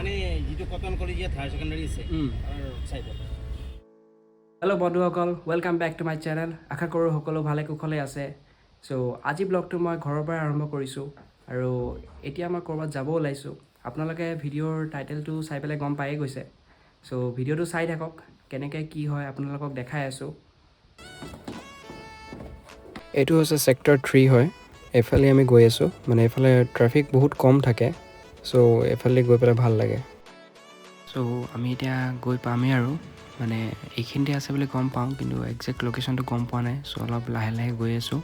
মানে যেটো cotton collegiate higher secondary আছে আৰু সাইডত। হেল্ল' বন্ধুসকল, welcome back to my channel. আশা কৰোঁ সকলো ভালে কুশলে আছে। চ' আজি ব্লগটো মই ঘৰৰ পৰা আৰম্ভ কৰিছোঁ আৰু এতিয়া মই ক'ৰবাত যাব ওলাইছোঁ। আপোনালোকে ভিডিঅ'ৰ টাইটেলটো চাই পেলাই গম পায়েই গৈছে। চ' ভিডিঅ'টো চাই থাকক, কেনেকৈ কি হয় আপোনালোকক দেখাই আছোঁ। এইটো হৈছে ছেক্টৰ 3 হয়। এইফালে আমি গৈ আছোঁ, মানে এইফালে ট্ৰেফিক বহুত কম থাকে। চ' এইফালে গৈ পেলাই ভাল লাগে। চ' আমি এতিয়া গৈ পামেই আৰু মানে এইখিনিতে আছে বুলি গম পাওঁ, কিন্তু একজেক্ট লোকেশ্যনটো গম পোৱা নাই। চ' অলপ লাহে লাহে গৈ আছোঁ।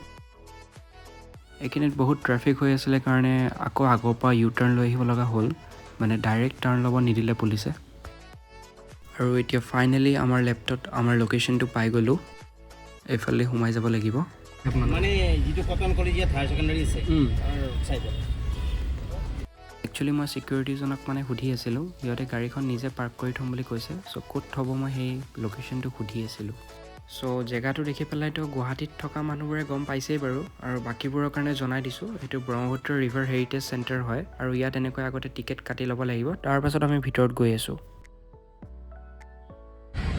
এইখিনিত বহুত ট্ৰেফিক হৈ আছিলে কাৰণে আকৌ আগৰ পৰা ইউ টাৰ্ণ লৈ আহিব লগা হ'ল, মানে ডাইৰেক্ট টাৰ্ণ ল'ব নিদিলে পুলিচে। আৰু এতিয়া ফাইনেলি আমাৰ লেপটপত আমাৰ লোকেশ্যনটো পাই গ'লোঁ। এইফালে সোমাই যাব লাগিব। মানে যেটো কটন কলেজিয়েট হায়াৰ সেকেন্ডাৰী আছে আৰু সাইডত। একচুৱেলি মই ছিকিউৰিটিজনক মানে সুধি আছিলোঁ, সিহঁতে গাড়ীখন নিজে পাৰ্ক কৰি থ'ম বুলি কৈছে। চ' ক'ত থ'ব মই সেই লোকেশ্যনটো সুধি আছিলোঁ। চ' জেগাটো দেখি পেলাইতো গুৱাহাটীত থকা মানুহবোৰে গম পাইছেই বাৰু, আৰু বাকীবোৰৰ কাৰণে জনাই দিছোঁ। এইটো ব্ৰহ্মপুত্ৰ ৰিভাৰ হেৰিটেজ চেণ্টাৰ হয় আৰু ইয়াত এনেকৈ আগতে টিকেট কাটি ল'ব লাগিব। তাৰপাছত আমি ভিতৰত গৈ আছোঁ।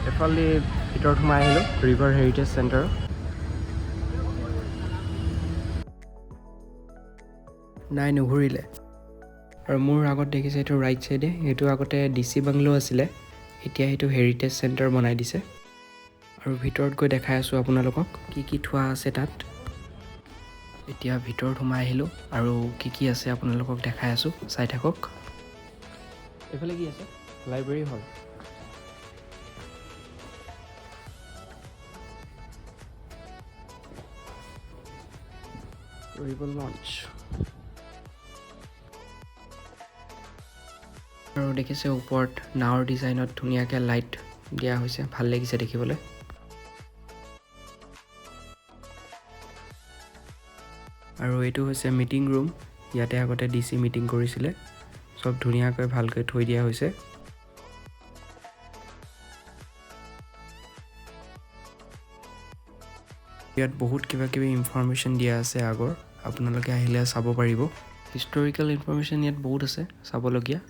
এফালে ভিতৰত সোমাই আহিলোঁ ৰিভাৰ হেৰিটেজ চেণ্টাৰ। নাই, নুঘূৰিলে। আৰু মোৰ আগত দেখিছে এইটো ৰাইট চাইডে, এইটো আগতে DC বাংলো আছিলে, এতিয়া সেইটো হেৰিটেজ চেণ্টাৰ বনাই দিছে। আৰু ভিতৰত গৈ দেখাই আছোঁ আপোনালোকক কি কি থোৱা আছে তাত। এতিয়া ভিতৰত সোমাই আহিলোঁ আৰু কি কি আছে আপোনালোকক দেখাই আছোঁ, চাই থাকক। এইফালে কি আছে? লাইব্ৰেৰী হল। ৰিবল লঞ্চ। আৰু দেখিছে ওপৰত নাৱৰ ডিজাইনত ধুনীয়াকৈ লাইট দিয়া হৈছে, ভাল লাগিছে দেখিবলৈ। আৰু এইটো হৈছে মিটিং ৰুম, ইয়াতে আগতে DC মিটিং কৰিছিলে। চব ধুনীয়াকৈ ভালকৈ থৈ দিয়া হৈছে। ইয়াত বহুত কিবা কিবি ইনফৰমেশ্যন দিয়া আছে আগৰ, আপোনালোকে আহিলে চাব পাৰিব। হিষ্টৰিকেল ইনফৰমেশ্যন ইয়াত বহুত আছে চাবলগীয়া।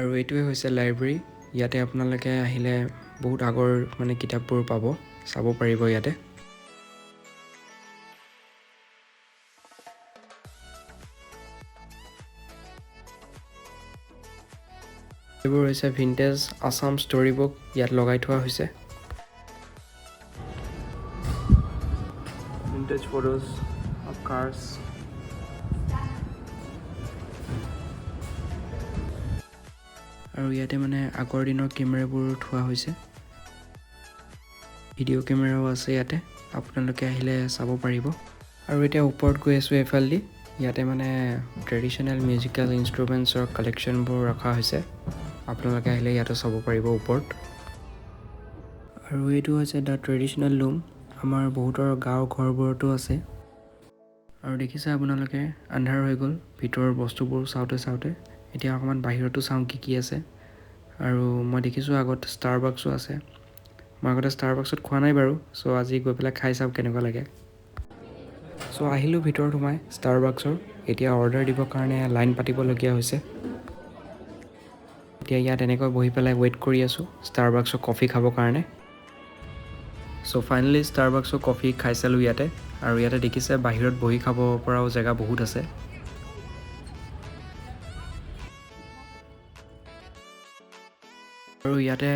আৰু এইটোৱে হৈছে লাইব্ৰেৰী। ইয়াতে আপোনালোকে আহিলে বহুত আগৰ মানে কিতাপবোৰ পাব, চাব পাৰিব ইয়াতে। এইবোৰ হৈছে ভিনটেজ আছাম ষ্টৰি বুক, ইয়াত লগাই থোৱা হৈছে। Vintage photos of curse. আৰু ইয়াতে মানে আগৰ দিনৰ কেমেৰাবোৰ থোৱা হৈছে। ভিডিঅ' কেমেৰাও আছে ইয়াতে, আপোনালোকে আহিলে চাব পাৰিব। আৰু এতিয়া ওপৰত গৈ আছোঁ এইফালেদি, ইয়াতে মানে ট্ৰেডিশ্যনেল মিউজিকেল ইনষ্ট্ৰুমেণ্টছৰ কালেকশ্যনবোৰ ৰখা হৈছে। আপোনালোকে আহিলে ইয়াতে চাব পাৰিব ওপৰত। আৰু এইটো হৈছে দ্য ট্ৰেডিশ্যনেল ৰুম, আমাৰ বহুতৰ গাঁৱৰ ঘৰবোৰতো আছে। আৰু দেখিছে আপোনালোকে আন্ধাৰ হৈ গ'ল ভিতৰৰ বস্তুবোৰ চাওঁতে চাওঁতে। এতিয়া অকণমান বাহিৰতো চাওঁ কি কি আছে। আৰু মই দেখিছোঁ আগত ষ্টাৰবাক্সো আছে। মই আগতে ষ্টাৰবাক্সত খোৱা নাই বাৰু, চ' আজি গৈ পেলাই খাই চাওঁ কেনেকুৱা লাগে। চ' আহিলোঁ ভিতৰত সোমাই ষ্টাৰবাক্সৰ। এতিয়া অৰ্ডাৰ দিবৰ কাৰণে লাইন পাতিবলগীয়া হৈছে। এতিয়া ইয়াত এনেকৈ বহি পেলাই ৱেইট কৰি আছোঁ ষ্টাৰবাক্সৰ কফি খাবৰ কাৰণে। চ' ফাইনেলি ষ্টাৰবাক্সৰ কফি খাই চালোঁ ইয়াতে। আৰু ইয়াতে দেখিছে বাহিৰত বহি খাব পৰাও জেগা বহুত আছে। আৰু ইয়াতে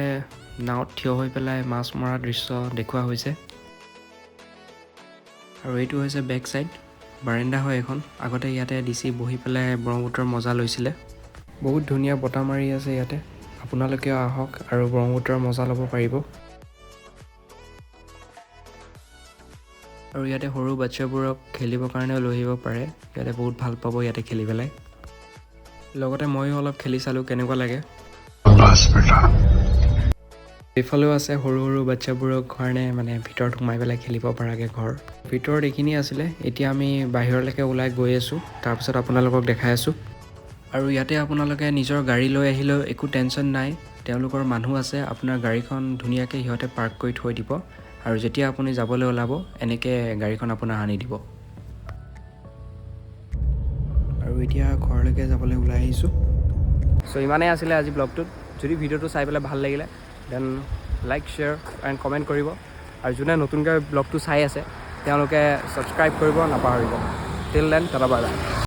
নাৱত থিয় হৈ পেলাই মাছ মৰা দৃশ্য দেখুওৱা হৈছে। আৰু এইটো হৈছে বেক চাইড, বাৰাণ্ডা হয় এখন। আগতে ইয়াতে DC বহি পেলাই ব্ৰহ্মপুত্ৰৰ মজা লৈছিলে। বহুত ধুনীয়া বতাহ মাৰি আছে ইয়াতে, আপোনালোকেও আহক আৰু ব্ৰহ্মপুত্ৰৰ মজা ল'ব পাৰিব। আৰু ইয়াতে সৰু বাচ্ছাবোৰক খেলিবৰ কাৰণেও লৈ আহিব পাৰে, ইয়াতে বহুত ভাল পাব ইয়াতে খেলি পেলাই। লগতে ময়ো অলপ খেলি চালোঁ কেনেকুৱা লাগে। এইফালেও আছে সৰু সৰু বাচ্ছাবোৰৰ কাৰণে মানে ভিতৰত সোমাই পেলাই খেলিব পৰাকৈ ঘৰ। ভিতৰত এইখিনিয়ে আছিলে, এতিয়া আমি বাহিৰলৈকে ওলাই গৈ আছোঁ, তাৰপিছত আপোনালোকক দেখাই আছোঁ। আৰু ইয়াতে আপোনালোকে নিজৰ গাড়ী লৈ আহিলেও একো টেনশ্যন নাই, তেওঁলোকৰ মানুহ আছে আপোনাৰ গাড়ীখন ধুনীয়াকৈ সিহঁতে পাৰ্ক কৰি থৈ দিব। আৰু যেতিয়া আপুনি যাবলৈ ওলাব এনেকৈ গাড়ীখন আপোনাৰ আনি দিব। আৰু এতিয়া ঘৰলৈকে যাবলৈ ওলাই আহিছোঁ। চ' ইমানেই আছিলে আজি ব্লগটোত। যদি ভিডিঅ'টো চাই পেলাই ভাল লাগিলে then like share and comment কৰিব। আৰু যোনে নতুনকৈ ব্লগটো চাই আছে তেওঁলোকে ছাবস্ক্ৰাইব কৰিব নাপাহৰিব। Till then tata bye bye.